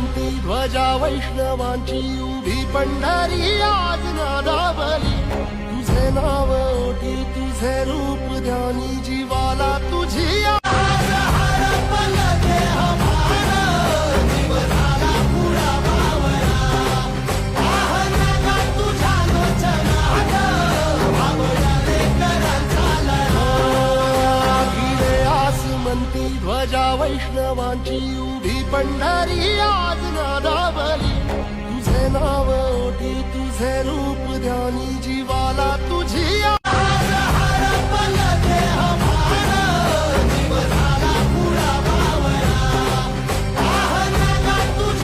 आसमंती ध्वजा वैष्णवांची उभी पंढरी आज नादावली तुझे नाव ओठी तुझे रूप ध्यानी जीवाला तुझी आज हरपल देह भान जीव झाला पुरा भावना आह तुझ्या लोचनात भावनाने करांचा लढा गिरे आसमंती ध्वजा वैष्णवांची उभी पंढरी आज नादावली तुझे नाव ओठी तुझे रूप ध्यानी जीवाला तू